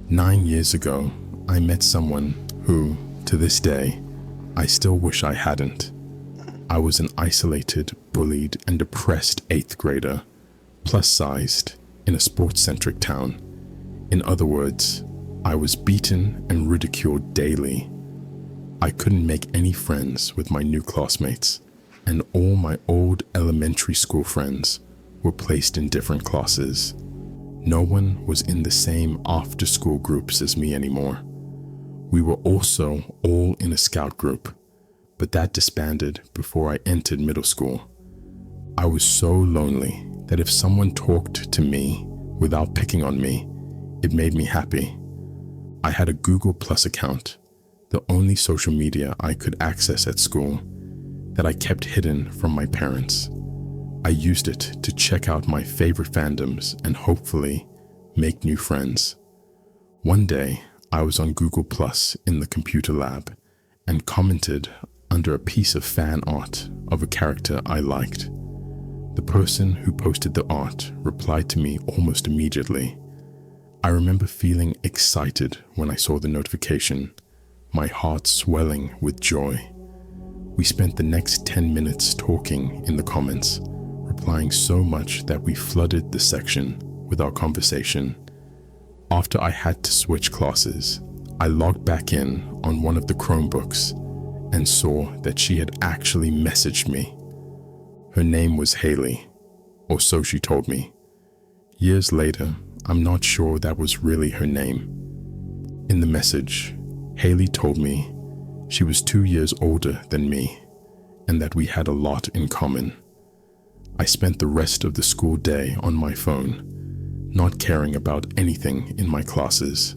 9 years ago, I met someone who, to this day, I still wish I hadn't. I was an isolated, bullied, and depressed 8th grader, plus-sized, in a sports-centric town. In other words, I was beaten and ridiculed daily. I couldn't make any friends with my new classmates, and all my old elementary school friends were placed in different classes. No one was in the same after-school groups as me anymore. We were also all in a scout group, but that disbanded before I entered middle school. I was so lonely that if someone talked to me without picking on me, it made me happy. I had a Google Plus account, the only social media I could access at school, that I kept hidden from my parents. I used it to check out my favorite fandoms and hopefully make new friends. One day, I was on Google Plus in the computer lab and commented under a piece of fan art of a character I liked. The person who posted the art replied to me almost immediately. I remember feeling excited when I saw the notification, my heart swelling with joy. We spent the next 10 minutes talking in the comments, replying so much that we flooded the section with our conversation. After I had to switch classes, I logged back in on one of the Chromebooks and saw that she had actually messaged me. Her name was Haley, or so she told me. Years later, I'm not sure that was really her name. In the message, Haley told me she was 2 years older than me and that we had a lot in common. I spent the rest of the school day on my phone, not caring about anything in my classes.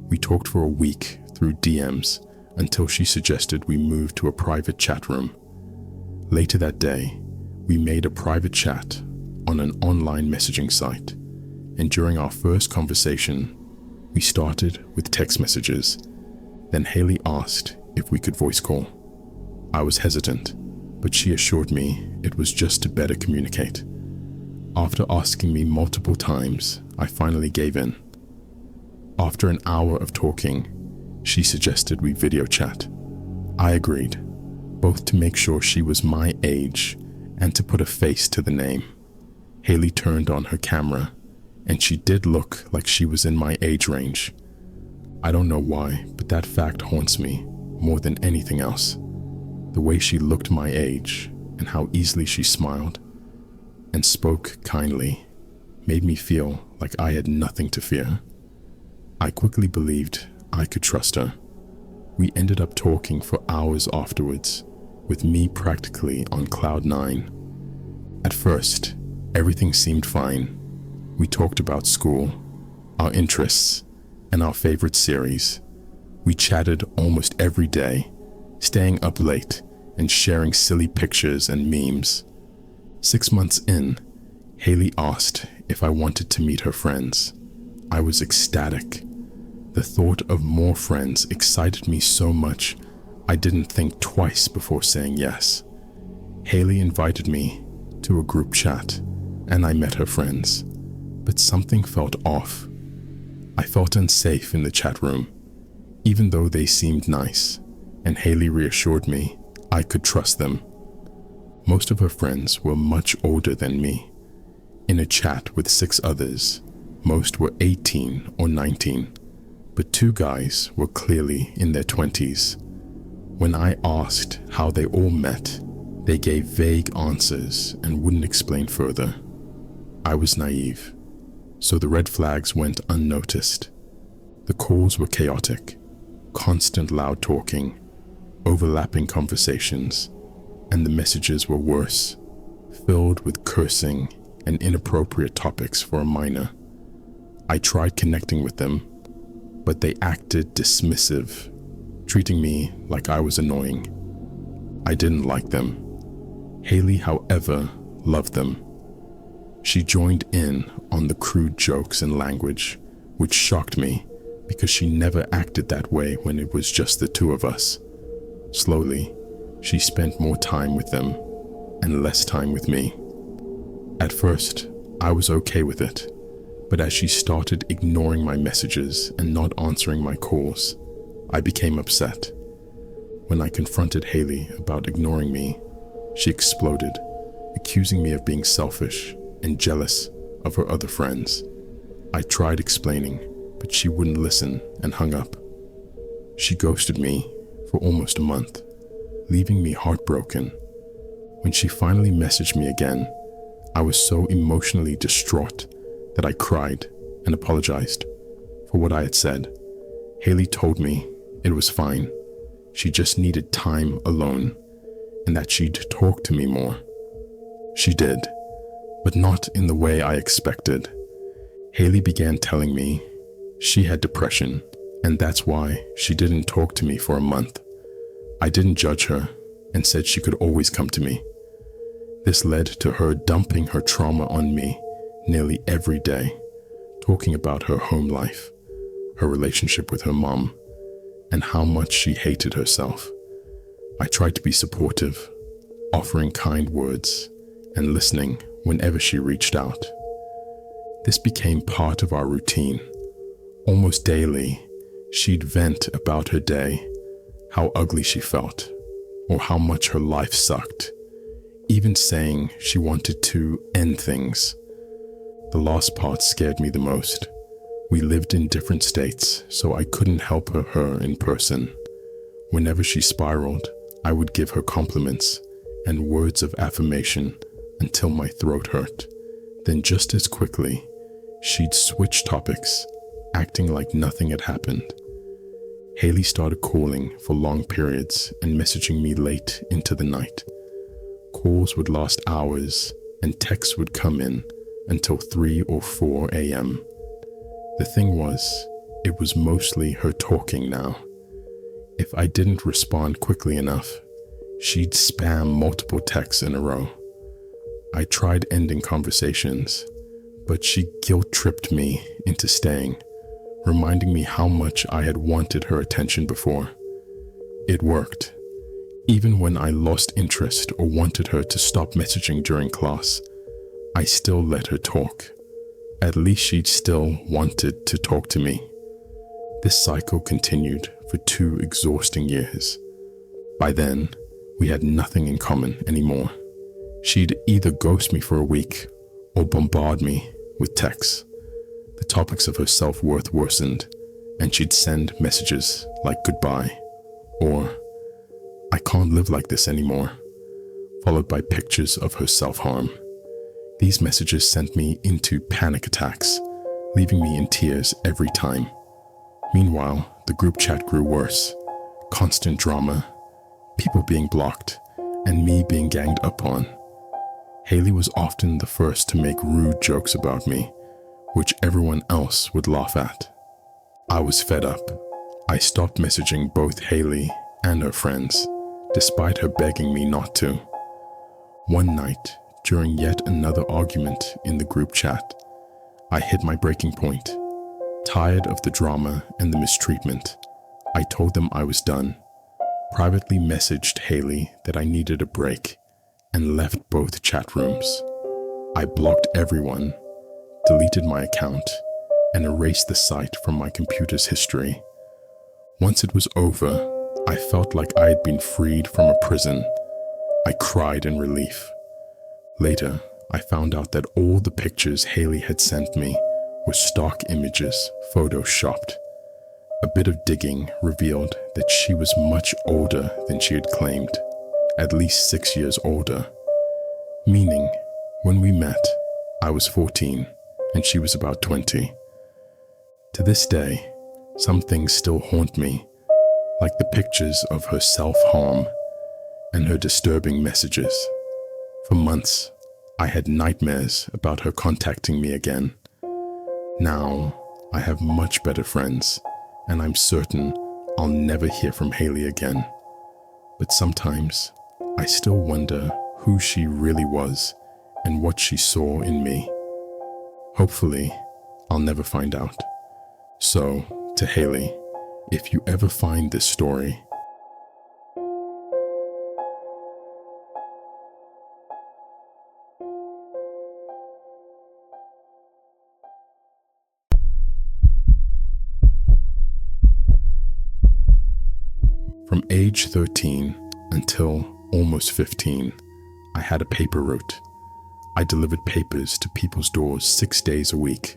We talked for a week through DMs until she suggested we move to a private chat room. Later that day, we made a private chat on an online messaging site, and during our first conversation, we started with text messages. Then Haley asked if we could voice call. I was hesitant, but she assured me it was just to better communicate. After asking me multiple times, I finally gave in. After an hour of talking, she suggested we video chat. I agreed, both to make sure she was my age and to put a face to the name. Haley turned on her camera, and she did look like she was in my age range. I don't know why, but that fact haunts me more than anything else. The way she looked my age and how easily she smiled and spoke kindly made me feel like I had nothing to fear. I quickly believed I could trust her. We ended up talking for hours afterwards, with me practically on cloud 9. At first, everything seemed fine. We talked about school, our interests, and our favorite series. We chatted almost every day, staying up late and sharing silly pictures and memes. 6 months in, Haley asked if I wanted to meet her friends. I was ecstatic. The thought of more friends excited me so much I didn't think twice before saying yes. Haley invited me to a group chat, and I met her friends, but something felt off. I felt unsafe in the chat room, even though they seemed nice, and Haley reassured me I could trust them. Most of her friends were much older than me. In a chat with 6 others, most were 18 or 19, but 2 guys were clearly in their 20s. When I asked how they all met, they gave vague answers and wouldn't explain further. I was naive, so the red flags went unnoticed. The calls were chaotic, constant loud talking, overlapping conversations, and the messages were worse, filled with cursing and inappropriate topics for a minor. I tried connecting with them, but they acted dismissive, treating me like I was annoying. I didn't like them. Haley, however, loved them. She joined in on the crude jokes and language, which shocked me because she never acted that way when it was just the 2 of us. Slowly, she spent more time with them and less time with me. At first, I was okay with it, But as she started ignoring my messages and not answering my calls, I became upset. When I confronted Haley about ignoring me, she exploded, accusing me of being selfish and jealous of her other friends. I tried explaining, but she wouldn't listen and hung up. She ghosted me for almost a month, leaving me heartbroken. When she finally messaged me again, I was so emotionally distraught that I cried and apologized for what I had said. Haley told me it was fine. She just needed time alone and that she'd talk to me more. She did, but not in the way I expected. Haley began telling me she had depression and that's why she didn't talk to me for a month. I didn't judge her and said she could always come to me. This led to her dumping her trauma on me nearly every day, talking about her home life, her relationship with her mom, and how much she hated herself. I tried to be supportive, offering kind words and listening whenever she reached out. This became part of our routine. Almost daily, she'd vent about her day, how ugly she felt, or how much her life sucked, even saying she wanted to end things. The last part scared me the most. We lived in different states, so I couldn't help her in person. Whenever she spiraled, I would give her compliments and words of affirmation until my throat hurt. Then just as quickly, she'd switch topics, acting like nothing had happened. Haley started calling for long periods and messaging me late into the night. Calls would last hours and texts would come in until 3 or 4 a.m. The thing was, it was mostly her talking now. If I didn't respond quickly enough, she'd spam multiple texts in a row. I tried ending conversations, but she guilt-tripped me into staying, reminding me how much I had wanted her attention before. It worked. Even when I lost interest or wanted her to stop messaging during class, I still let her talk. At least she'd still wanted to talk to me. This cycle continued for 2 exhausting years. By then, we had nothing in common anymore. She'd either ghost me for a week or bombard me with texts. The topics of her self-worth worsened, and she'd send messages like goodbye or I can't live like this anymore, followed by pictures of her self-harm. These messages sent me into panic attacks, leaving me in tears every time. Meanwhile, the group chat grew worse. Constant drama, people being blocked, and me being ganged up on. Haley was often the first to make rude jokes about me, which everyone else would laugh at. I was fed up. I stopped messaging both Haley and her friends, despite her begging me not to. One night, during yet another argument in the group chat, I hit my breaking point. Tired of the drama and the mistreatment, I told them I was done, privately messaged Haley that I needed a break, and left both chat rooms. I blocked everyone, deleted my account, and erased the site from my computer's history. Once it was over, I felt like I had been freed from a prison. I cried in relief. Later, I found out that all the pictures Haley had sent me were stock images photoshopped. A bit of digging revealed that she was much older than she had claimed, at least 6 years older. Meaning, when we met, I was 14 and she was about 20. To this day, some things still haunt me, like the pictures of her self-harm and her disturbing messages. For months, I had nightmares about her contacting me again. Now, I have much better friends, and I'm certain I'll never hear from Haley again. But sometimes, I still wonder who she really was and what she saw in me. Hopefully, I'll never find out. So, to Haley, if you ever find this story, From age 13 until almost 15, I had a paper route. I delivered papers to people's doors 6 days a week.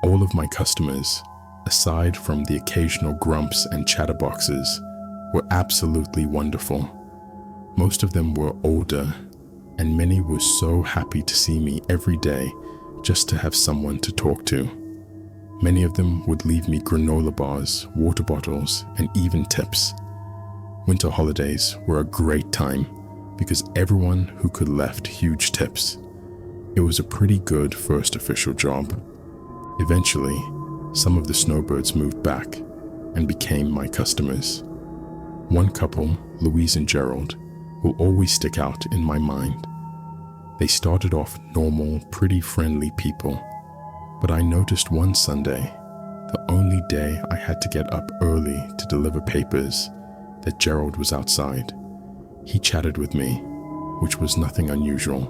All of my customers, aside from the occasional grumps and chatterboxes, were absolutely wonderful. Most of them were older, and many were so happy to see me every day just to have someone to talk to. Many of them would leave me granola bars, water bottles, and even tips. Winter holidays were a great time because everyone who could left huge tips. It was a pretty good first official job. Eventually, some of the snowbirds moved back and became my customers. One couple, Louise and Gerald, will always stick out in my mind. They started off normal, pretty friendly people, but I noticed one Sunday, the only day I had to get up early to deliver papers, that Gerald was outside. He chatted with me, which was nothing unusual.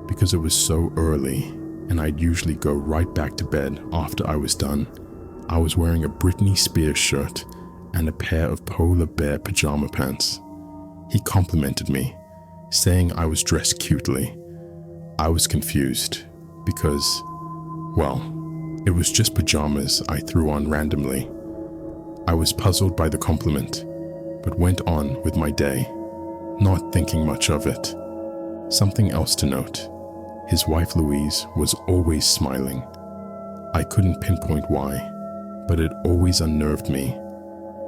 Because it was so early, and I'd usually go right back to bed after I was done, I was wearing a Britney Spears shirt and a pair of polar bear pajama pants. He complimented me, saying I was dressed cutely. I was confused because, well, it was just pajamas I threw on randomly. I was puzzled by the compliment, but went on with my day, not thinking much of it. Something else to note, his wife Louise was always smiling. I couldn't pinpoint why, but it always unnerved me.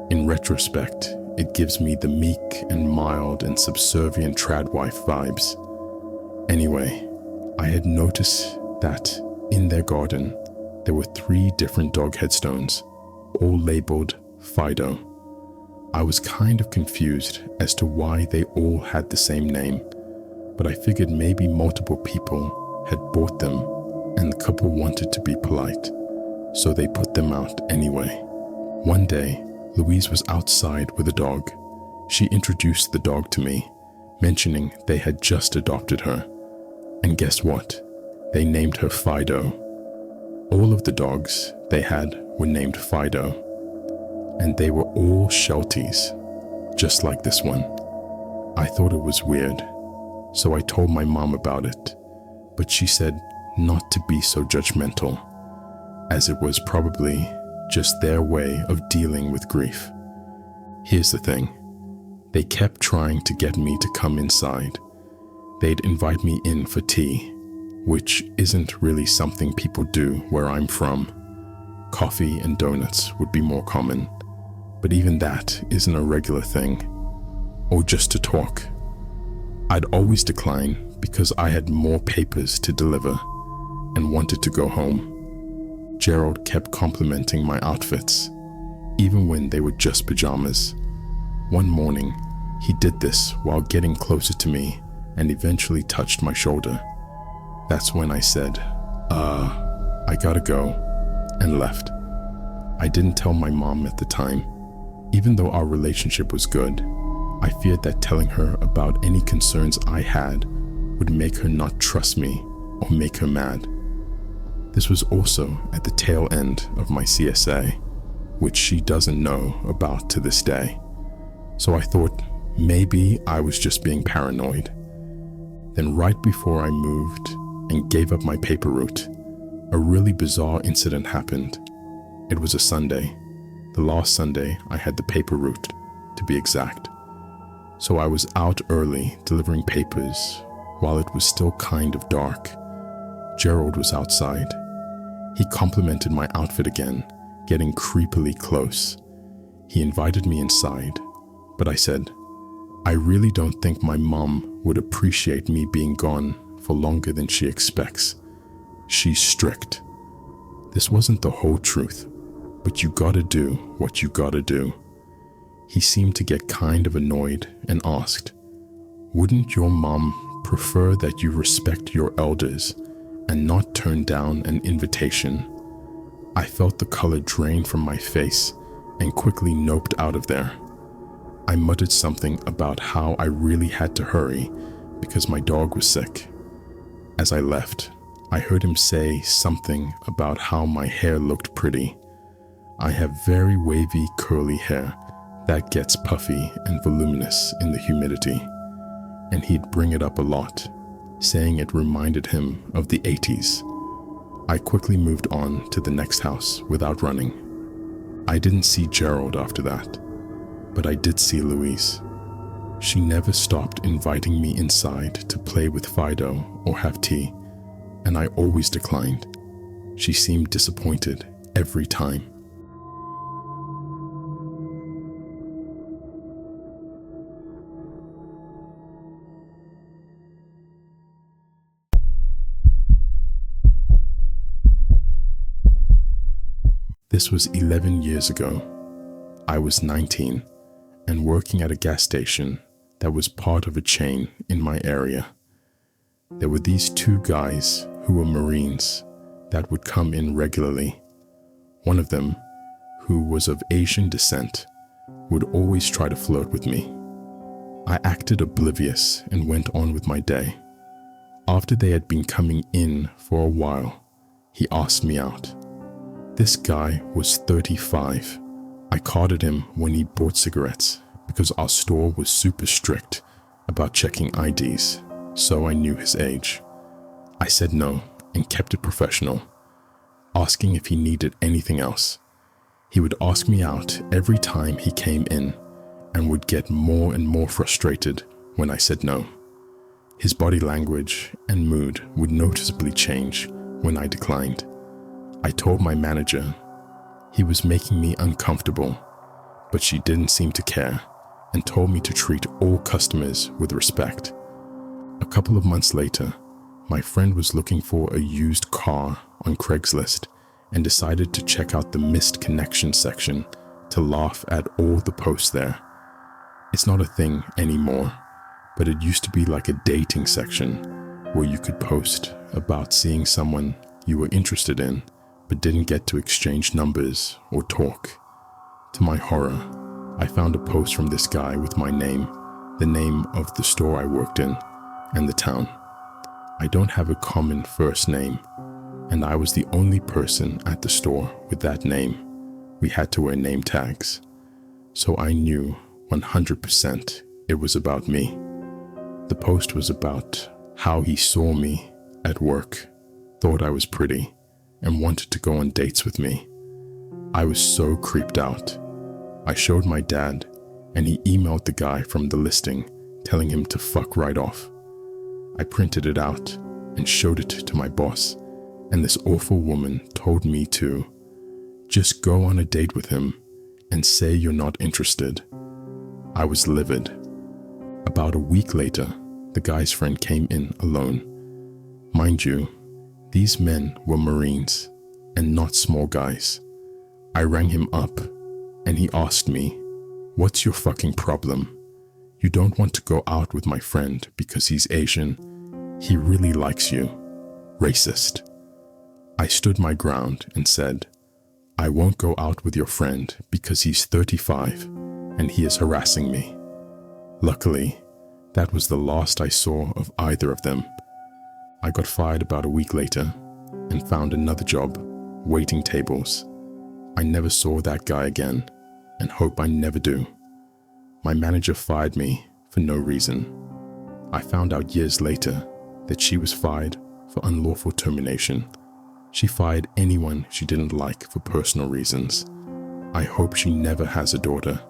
In retrospect, it gives me the meek and mild and subservient trad wife vibes. Anyway, I had noticed that in their garden, there were 3 different dog headstones, all labeled Fido. I was kind of confused as to why they all had the same name, but I figured maybe multiple people had bought them and the couple wanted to be polite, so they put them out anyway. One day, Louise was outside with a dog. She introduced the dog to me, mentioning they had just adopted her. And guess what? They named her Fido. All of the dogs they had were named Fido, and they were all Shelties, just like this one. I thought it was weird, so I told my mom about it, but she said not to be so judgmental, as it was probably just their way of dealing with grief. Here's the thing. They kept trying to get me to come inside. They'd invite me in for tea, which isn't really something people do where I'm from. Coffee and donuts would be more common, but even that isn't a regular thing. Or just to talk. I'd always decline because I had more papers to deliver and wanted to go home. Gerald kept complimenting my outfits, even when they were just pajamas. One morning, he did this while getting closer to me and eventually touched my shoulder. That's when I said, I gotta go, and left. I didn't tell my mom at the time. Even though our relationship was good, I feared that telling her about any concerns I had would make her not trust me or make her mad. This was also at the tail end of my CSA, which she doesn't know about to this day. So I thought maybe I was just being paranoid. Then right before I moved and gave up my paper route, a really bizarre incident happened. It was a Sunday, the last Sunday I had the paper route, to be exact. So I was out early delivering papers while it was still kind of dark. Gerald was outside. He complimented my outfit again, getting creepily close. He invited me inside, but I said, I really don't think my mom would appreciate me being gone for longer than she expects. She's strict. This wasn't the whole truth, but you gotta do what you gotta do. He seemed to get kind of annoyed and asked, wouldn't your mom prefer that you respect your elders and not turn down an invitation? I felt the color drain from my face and quickly noped out of there. I muttered something about how I really had to hurry because my dog was sick. As I left, I heard him say something about how my hair looked pretty. I have very wavy, curly hair that gets puffy and voluminous in the humidity, and he'd bring it up a lot, saying it reminded him of the 80s. I quickly moved on to the next house without running. I didn't see Gerald after that, but I did see Louise. She never stopped inviting me inside to play with Fido or have tea, and I always declined. She seemed disappointed every time. This was 11 years ago. I was 19 and working at a gas station that was part of a chain in my area. There were these two guys who were Marines that would come in regularly. One of them, who was of Asian descent, would always try to flirt with me. I acted oblivious and went on with my day. After they had been coming in for a while, he asked me out. This guy was 35. I carded him when he bought cigarettes because our store was super strict about checking IDs, so I knew his age. I said no and kept it professional, asking if he needed anything else. He would ask me out every time he came in and would get more and more frustrated when I said no. His body language and mood would noticeably change when I declined. I told my manager. He was making me uncomfortable, but she didn't seem to care and told me to treat all customers with respect. A couple of months later, my friend was looking for a used car on Craigslist and decided to check out the missed connection section to laugh at all the posts there. It's not a thing anymore, but it used to be like a dating section where you could post about seeing someone you were interested in but didn't get to exchange numbers or talk. To my horror, I found a post from this guy with my name, the name of the store I worked in, and the town. I don't have a common first name, and I was the only person at the store with that name. We had to wear name tags, so I knew 100% it was about me. The post was about how he saw me at work, thought I was pretty, and wanted to go on dates with me. I was so creeped out. I showed my dad, and he emailed the guy from the listing, telling him to fuck right off. I printed it out and showed it to my boss, and this awful woman told me to just go on a date with him and say you're not interested. I was livid. About a week later, the guy's friend came in alone. Mind you, these men were Marines and not small guys. I rang him up and he asked me, "What's your fucking problem? You don't want to go out with my friend because he's Asian. He really likes you. Racist." I stood my ground and said, "I won't go out with your friend because he's 35 and he is harassing me." Luckily, that was the last I saw of either of them. I got fired about a week later and found another job, waiting tables. I never saw that guy again and hope I never do. My manager fired me for no reason. I found out years later that she was fired for unlawful termination. She fired anyone she didn't like for personal reasons. I hope she never has a daughter